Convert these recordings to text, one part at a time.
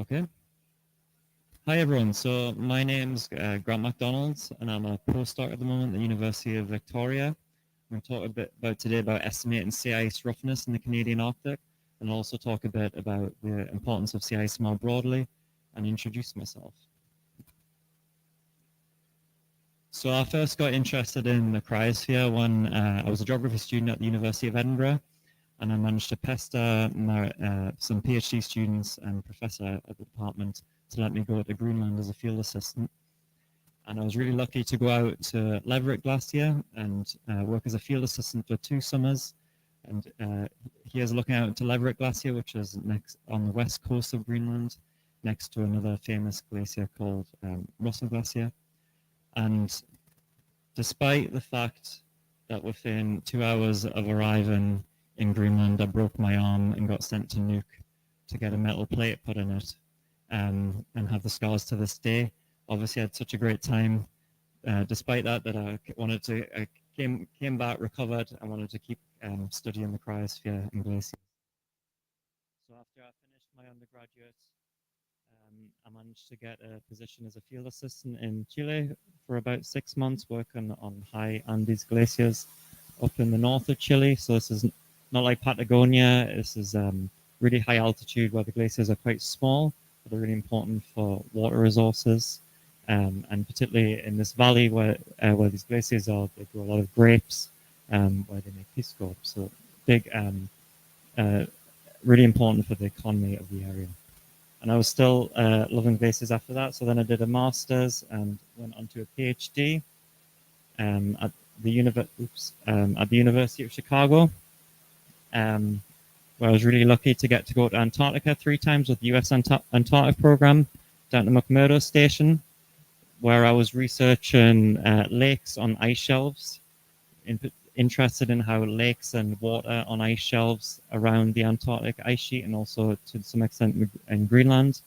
Okay. Hi everyone. So my name's Grant Macdonald, and I'm a postdoc at the moment at the University of Victoria. I'm going to talk a bit about today about estimating sea ice roughness in the Canadian Arctic, and also talk a bit about the importance of sea ice more broadly, and introduce myself. So I first got interested in the cryosphere when I was a geography student at the University of Edinburgh, and I managed to pester some PhD students and professor at the department to let me go to Greenland as a field assistant. And I was really lucky to go out to Leverett Glacier and work as a field assistant for 2 summers. And here's looking out to Leverett Glacier, which is next on the west coast of Greenland, next to another famous glacier called Russell Glacier. And despite the fact that within 2 hours of arriving in Greenland, I broke my arm and got sent to Nuuk to get a metal plate put in it, and have the scars to this day. Obviously, I had such a great time. Despite that, I wanted to, I came back, recovered, and wanted to keep studying the cryosphere and glaciers. So after I finished my undergraduate, I managed to get a position as a field assistant in Chile for about 6 months, working on high Andes glaciers up in the north of Chile. So this is not like Patagonia. This is really high altitude where the glaciers are quite small, but they're really important for water resources. And particularly in this valley where these glaciers are, they grow a lot of grapes, where they make pisco. So big, really important for the economy of the area. And I was still loving glaciers after that. So then I did a master's and went on to a PhD at the University of Chicago, where I was really lucky to get to go to Antarctica 3 times with the US Antarctic program down to McMurdo Station, where I was researching lakes on ice shelves, interested in how lakes and water on ice shelves around the Antarctic ice sheet, and also to some extent in Greenland,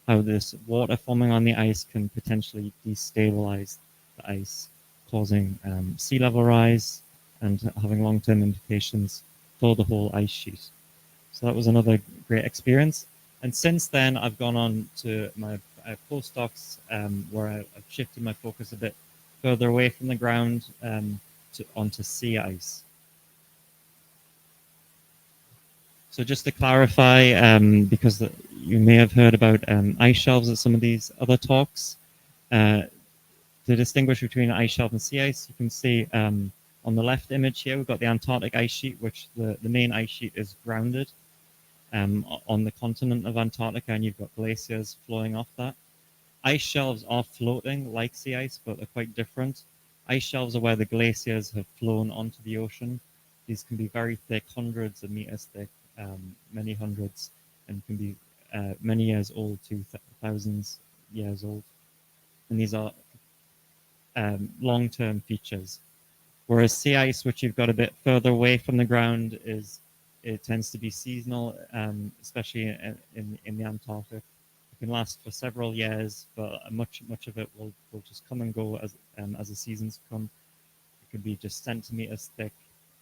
how this water forming on the ice can potentially destabilize the ice, causing sea level rise and having long-term implications for the whole ice sheet. So that was another great experience. And since then, I've gone on to my postdocs, where I've shifted my focus a bit further away from the ground onto sea ice. So just to clarify, because you may have heard about ice shelves at some of these other talks, to distinguish between ice shelf and sea ice, you can see on the left image here, we've got the Antarctic ice sheet, which the main ice sheet is grounded on the continent of Antarctica, and you've got glaciers flowing off that. Ice shelves are floating like sea ice, but they're quite different. Ice shelves are where the glaciers have flown onto the ocean. These can be very thick, hundreds of meters thick, many hundreds, and can be many years old to thousands years old. And these are long-term features. Whereas sea ice, which you've got a bit further away from the ground, it tends to be seasonal, especially in the Antarctic. It can last for several years, but much of it will just come and go as the seasons come. It can be just centimeters thick.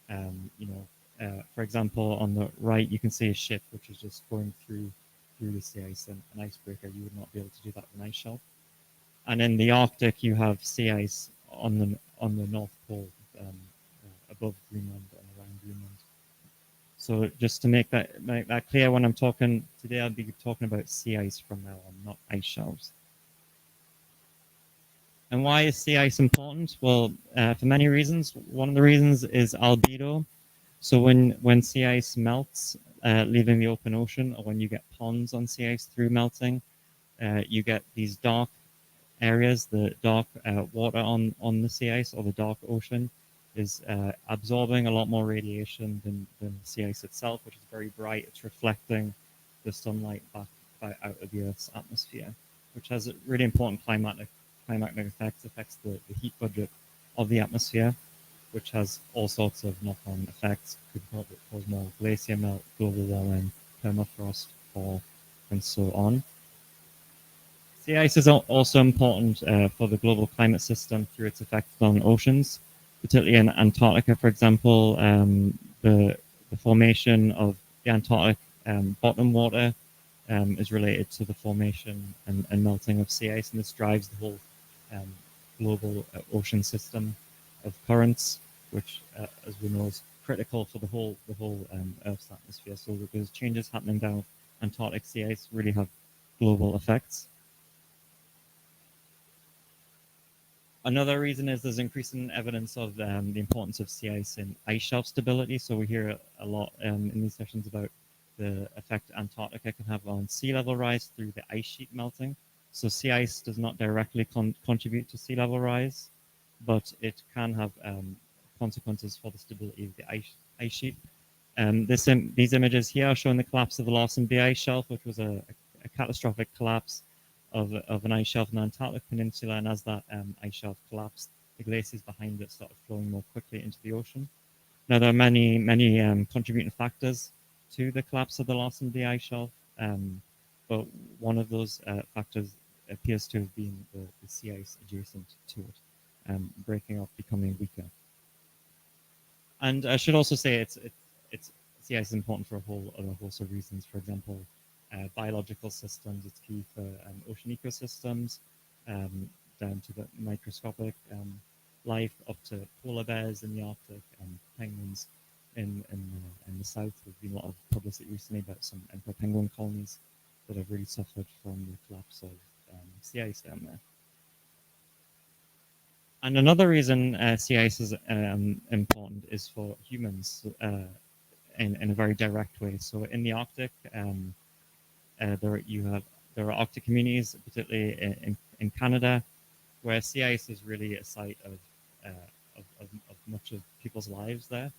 For example, on the right, you can see a ship which is just going through the sea ice, and an icebreaker. You would not be able to do that with an ice shelf. And in the Arctic, you have sea ice on the North Pole, above Greenland and around Greenland. So just to make that clear, when I'm talking today, I'll be talking about sea ice from now on, not ice shelves. And why is sea ice important? Well, for many reasons. One of the reasons is albedo. So when sea ice melts, leaving the open ocean, or when you get ponds on sea ice through melting, you get these dark areas, the dark water on the sea ice, or the dark ocean, is absorbing a lot more radiation than the sea ice itself, which is very bright. It's reflecting the sunlight back out of the Earth's atmosphere, which has a really important climatic effects. Affects the heat budget of the atmosphere, which has all sorts of knock-on effects. Could cause more glacier melt, global warming, permafrost fall, and so on. Sea ice is also important for the global climate system through its effects on oceans, particularly in Antarctica, for example. The formation of the Antarctic bottom water is related to the formation and melting of sea ice, and this drives the whole global ocean system of currents, which, as we know, is critical for the whole Earth's atmosphere. So those changes happening down Antarctic sea ice really have global effects. Another reason is there's increasing evidence of the importance of sea ice in ice shelf stability. So we hear a lot in these sessions about the effect Antarctica can have on sea level rise through the ice sheet melting. So sea ice does not directly contribute to sea level rise, but it can have consequences for the stability of the ice sheet. These images here are showing the collapse of the Larsen B ice shelf, which was a catastrophic collapse of an ice shelf in the Antarctic Peninsula, and as that ice shelf collapsed, the glaciers behind it started flowing more quickly into the ocean. Now, there are many contributing factors to the collapse of the Larsen B ice shelf, but one of those factors appears to have been the sea ice adjacent to it, breaking up, becoming weaker. And I should also say it's sea ice is important for a whole host of reasons. For example, biological systems. It's key for ocean ecosystems, down to the microscopic life, up to polar bears in the Arctic and penguins in the south. There's been a lot of publicity recently about some emperor penguin colonies that have really suffered from the collapse of sea ice down there. And another reason sea ice is important is for humans in a very direct way. So in the Arctic, there are Arctic communities, particularly in Canada, where sea ice is really a site of much of people's lives there.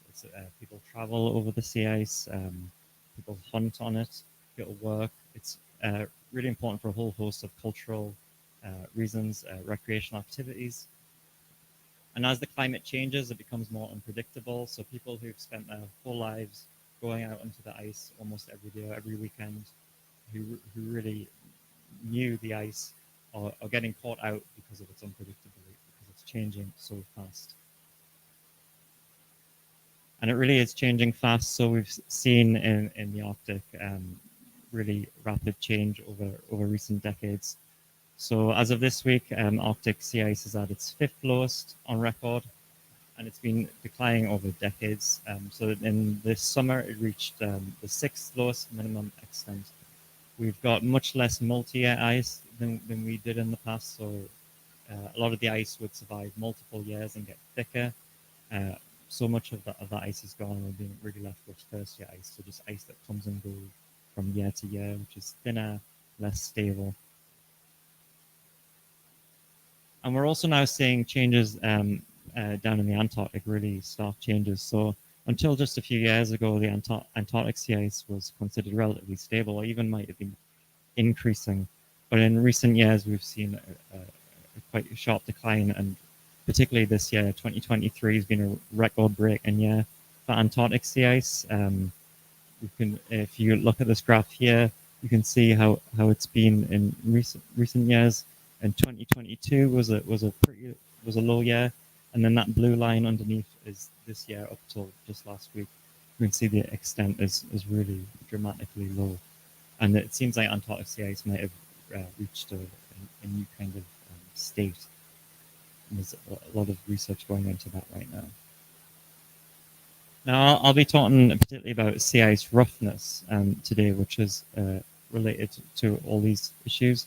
It's, people travel over the sea ice, people hunt on it, people work. It's really important for a whole host of cultural reasons, recreational activities. And as the climate changes, it becomes more unpredictable. So people who've spent their whole lives going out onto the ice almost every day or every weekend, who really knew the ice, are getting caught out because of its unpredictability, because it's changing so fast. And it really is changing fast. So we've seen in the Arctic really rapid change over recent decades. So as of this week, Arctic sea ice is at its 5th lowest on record, and it's been declining over decades. So in this summer, it reached the 6th lowest minimum extent. We've got much less multi-year ice than we did in the past, so a lot of the ice would survive multiple years and get thicker. So much of that ice is gone, and we're being really left with first-year ice, so just ice that comes and goes from year to year, which is thinner, less stable. And we're also now seeing changes down in the Antarctic, really stark changes. So until just a few years ago, the Antarctic sea ice was considered relatively stable, or even might have been increasing. But in recent years, we've seen a quite sharp decline, and particularly this year, 2023 has been a record-breaking year for Antarctic sea ice. If you look at this graph here, you can see how it's been in recent years. And 2022 was a low year, and then that blue line underneath is this year up till just last week. You can see the extent is really dramatically low, and it seems like Antarctic sea ice might have reached a new kind of state. And there's a lot of research going into that right now. Now, I'll be talking particularly about sea ice roughness today, which is related to all these issues.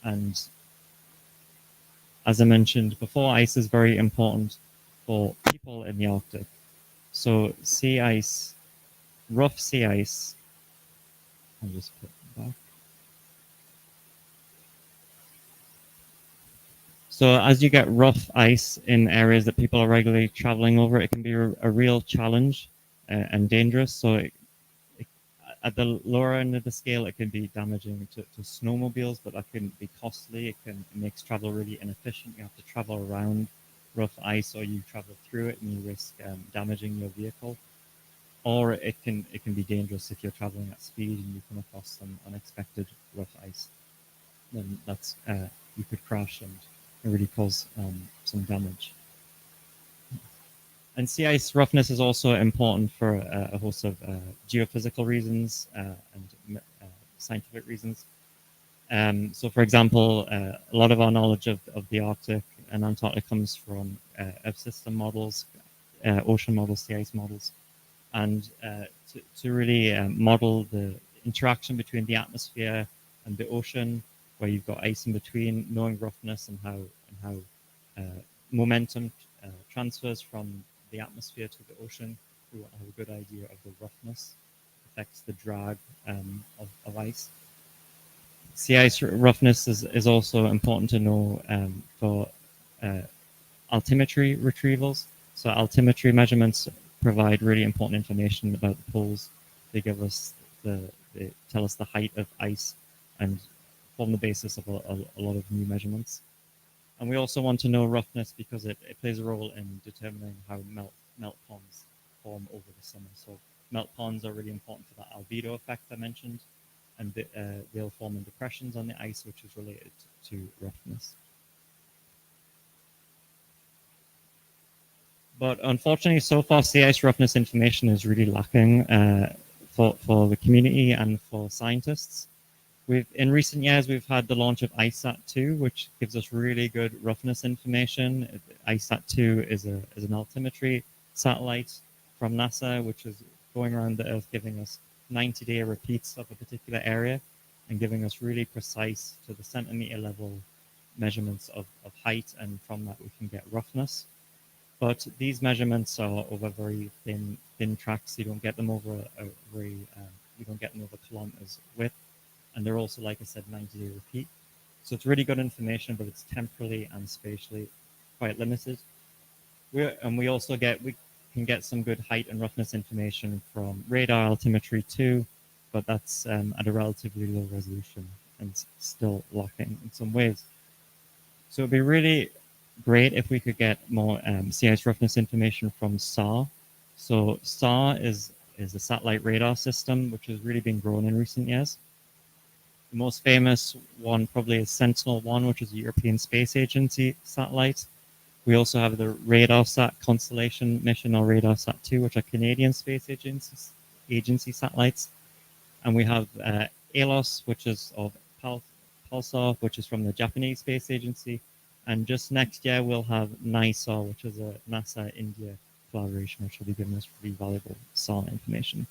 And as I mentioned before, ice is very important for people in the Arctic. So sea ice, rough sea ice, I'll just put it back. So as you get rough ice in areas that people are regularly traveling over, it can be a real challenge and dangerous. So at the lower end of the scale, it can be damaging to snowmobiles, but that can be costly. It makes travel really inefficient. You have to travel around rough ice, or you travel through it and you risk damaging your vehicle. Or it can be dangerous if you're traveling at speed and you come across some unexpected rough ice. Then that's you could crash and really cause some damage. And sea ice roughness is also important for a host of geophysical reasons and scientific reasons. So, for example, a lot of our knowledge of the Arctic and Antarctic comes from Earth system models, ocean models, sea ice models, and to really model the interaction between the atmosphere and the ocean, where you've got ice in between, knowing roughness and how momentum transfers from the atmosphere to the ocean. We want to have a good idea of the roughness, affects the drag of ice. Sea ice roughness is also important to know for altimetry retrievals. So altimetry measurements provide really important information about the poles. They give us they tell us the height of ice and form the basis of a lot of new measurements. And we also want to know roughness because it plays a role in determining how melt ponds form over the summer. So melt ponds are really important for that albedo effect I mentioned, and they'll form in depressions on the ice, which is related to roughness. But unfortunately, so far, sea ice roughness information is really lacking for the community and for scientists. In recent years, we've had the launch of ICESat-2, which gives us really good roughness information. ICESat-2 is an altimetry satellite from NASA, which is going around the Earth, giving us 90-day repeats of a particular area and giving us really precise to the centimeter level measurements of height, and from that we can get roughness. But these measurements are over very thin tracks. You don't get them over you don't get them over kilometers width, and they're also, like I said, 90-day repeat. So it's really good information, but it's temporally and spatially quite limited. We can get some good height and roughness information from radar altimetry too, but that's at a relatively low resolution and still lacking in some ways. So it'd be really great if we could get more sea ice roughness information from SAR. So SAR is a satellite radar system which has really been grown in recent years. The most famous one probably is Sentinel-1, which is a European Space Agency satellite. We also have the RadarSat Constellation mission, or RadarSat-2, which are Canadian Space Agency satellites. And we have ALOS, which is of Pulsar, which is from the Japanese Space Agency. And just next year, we'll have NISAR, which is a NASA-India collaboration, which will be giving us really valuable SAR information.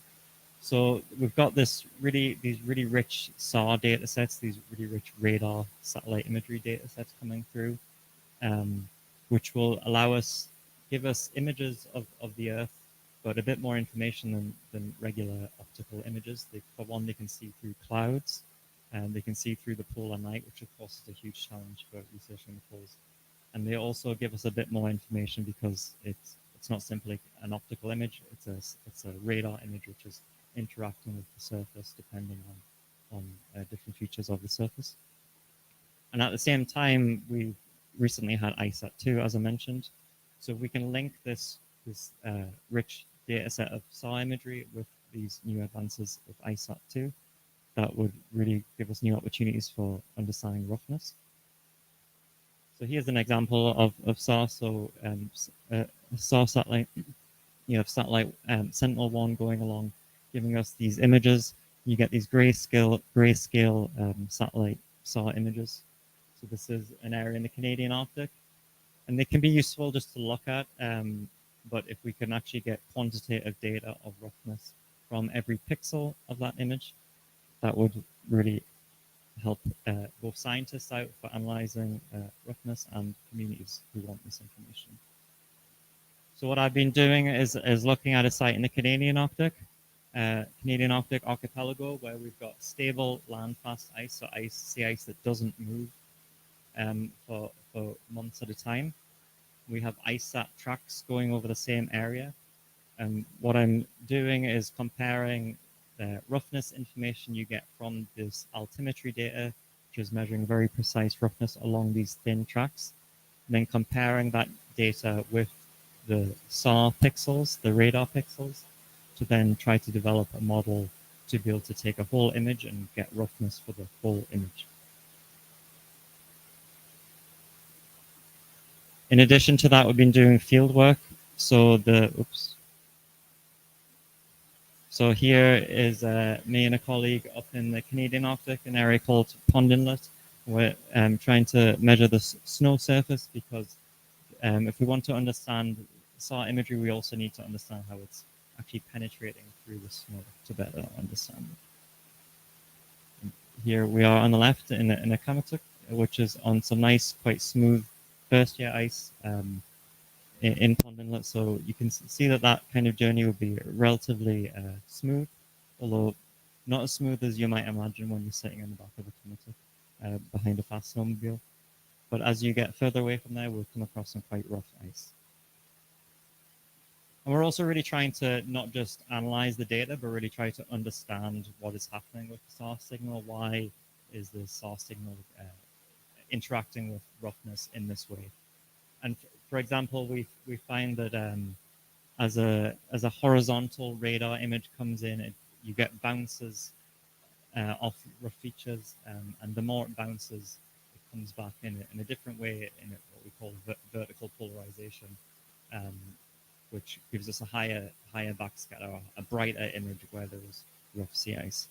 So we've got these really rich SAR data sets, these really rich radar satellite imagery data sets coming through, which will give us images of the Earth, but a bit more information than regular optical images. For one, they can see through clouds, and they can see through the polar night, which of course is a huge challenge for researching the poles. And they also give us a bit more information because it's not simply an optical image; it's a radar image which is interacting with the surface depending on different features of the surface. And at the same time, we've recently had ICESat-2, as I mentioned. So we can link this rich data set of SAR imagery with these new advances of ICESat-2. That would really give us new opportunities for understanding roughness. So here's an example of SAR. So SAR satellite, you have satellite Sentinel-1 going along, giving us these images. You get these grayscale satellite SAR images. So this is an area in the Canadian Arctic, and they can be useful just to look at. But if we can actually get quantitative data of roughness from every pixel of that image, that would really help both scientists out for analyzing roughness and communities who want this information. So what I've been doing is looking at a site in the Canadian Arctic archipelago, where we've got stable land-fast ice, so sea ice that doesn't move for months at a time. We have ICESat tracks going over the same area. And what I'm doing is comparing the roughness information you get from this altimetry data, which is measuring very precise roughness along these thin tracks, and then comparing that data with the SAR pixels, the radar pixels, to then try to develop a model to be able to take a whole image and get roughness for the whole image. In addition to that, we've been doing field work. So So here is me and a colleague up in the Canadian Arctic, an area called Pond Inlet. We're trying to measure the snow surface because if we want to understand SAR imagery, we also need to understand how it's actually penetrating through the snow to better understand it. Here we are on the left in a Sikuttiaq, which is on some nice, quite smooth first year ice in Pond Inlet. So you can see that that kind of journey would be relatively smooth, although not as smooth as you might imagine when you're sitting in the back of a Sikuttiaq behind a fast snowmobile. But as you get further away from there, we'll come across some quite rough ice. And we're also really trying to not just analyze the data, but really try to understand what is happening with the SAR signal. Why is the SAR signal interacting with roughness in this way? And for example, we find that as a horizontal radar image comes in, you get bounces off rough features, and the more it bounces, it comes back in a different way in what we call vertical polarization. Which gives us a higher backscatter, a brighter image where there's rough sea ice.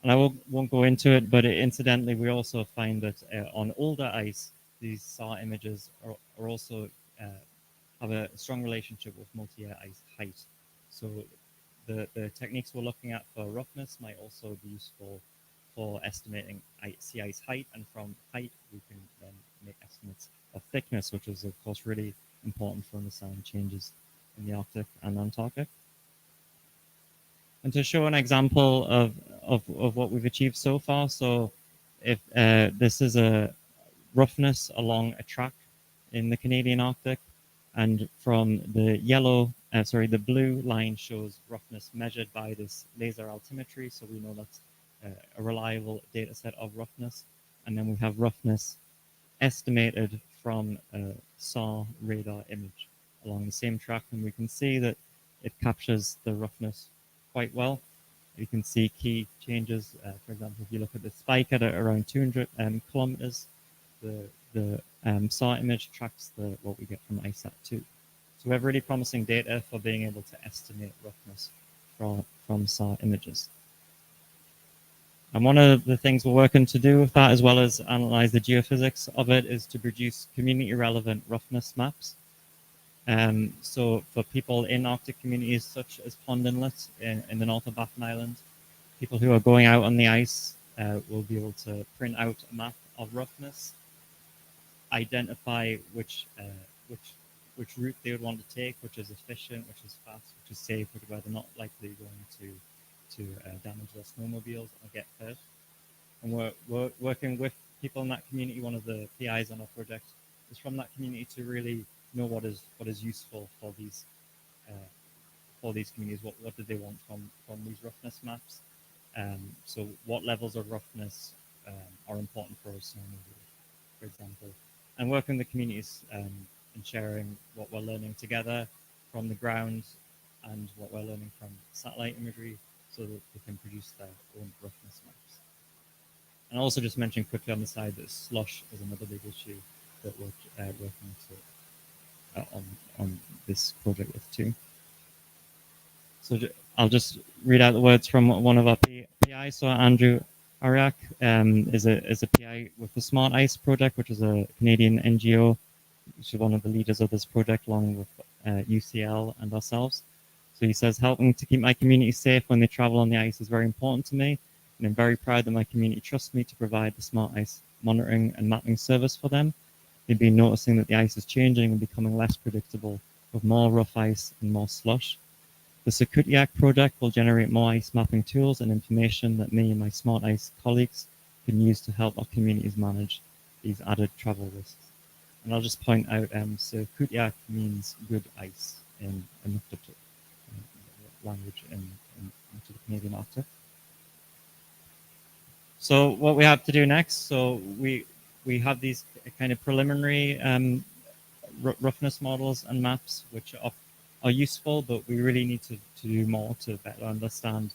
And I won't go into it, but incidentally, we also find that on older ice, these SAR images are also have a strong relationship with multi-year ice height. So the techniques we're looking at for roughness might also be useful for estimating sea ice height, and from height we can then make estimates of thickness, which is of course really important for understanding changes in the Arctic and Antarctic. And to show an example of what we've achieved so far, so if this is a roughness along a track in the Canadian Arctic, and from the the blue line shows roughness measured by this laser altimetry, so we know that's a reliable data set of roughness. And then we have roughness estimated from a SAR radar image along the same track, and we can see that it captures the roughness quite well. You can see key changes. For example, if you look at the spike at around 200 kilometers, the SAR image tracks what we get from ISAT-2. So we have really promising data for being able to estimate roughness from SAR images. And one of the things we're working to do with that, as well as analyze the geophysics of it, is to produce community-relevant roughness maps. So for people in Arctic communities such as Pond Inlet in the north of Baffin Island, people who are going out on the ice will be able to print out a map of roughness, identify which route they would want to take, which is efficient, which is fast, which is safe, where they're not likely going to damage their snowmobiles or get hurt. And we're working with people in that community. One of the PIs on our project is from that community to really know what is useful for these communities. What do they want from these roughness maps? So what levels of roughness are important for a snowmobile, for example, and working with the communities and sharing what we're learning together from the ground and what we're learning from satellite imagery, so that we can produce their own roughness maps. And also just mention quickly on the side that slush is another big issue that we're working on this project with too. So I'll just read out the words from one of our PIs. So Andrew Ariak is a PI with the Smart Ice project, which is a Canadian NGO, which is one of the leaders of this project, along with UCL and ourselves. So he says, helping to keep my community safe when they travel on the ice is very important to me, and I'm very proud that my community trusts me to provide the Smart Ice monitoring and mapping service for them. They've been noticing that the ice is changing and becoming less predictable, with more rough ice and more slush. The Sikuttiaq project will generate more ice mapping tools and information that me and my Smart Ice colleagues can use to help our communities manage these added travel risks. And I'll just point out, Sikuttiaq means good ice in Inuktitut language in the Canadian Arctic. So what we have to do next, so we have these kind of preliminary roughness models and maps, which are useful, but we really need to do more to better understand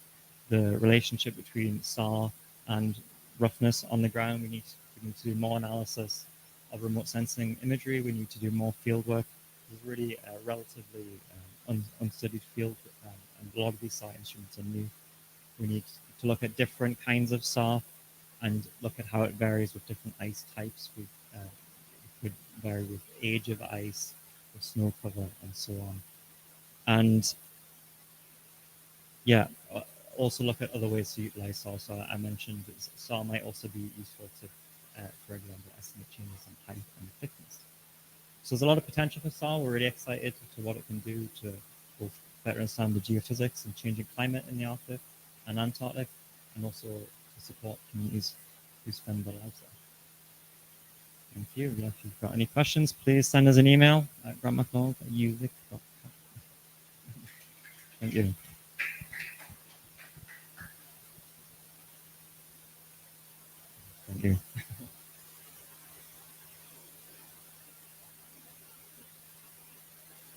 the relationship between SAR and roughness on the ground. We need to do more analysis of remote sensing imagery. We need to do more field work. There's really a relatively unstudied field and a lot of these SAR instruments are new. We need to look at different kinds of SAR and look at how it varies with different ice types. It could vary with age of ice, the snow cover, and so on. And yeah, also look at other ways to utilize SAR. So I mentioned SAR might also be useful to, for example, estimate changes in height and thickness. So there's a lot of potential for SAR. We're really excited to what it can do to both better understand the geophysics and changing climate in the Arctic and Antarctic, and also to support communities who spend their lives there. Thank you. Yeah, if you've got any questions, please send us an email at grantmacdonald@uvic.com. Thank you. Thank you.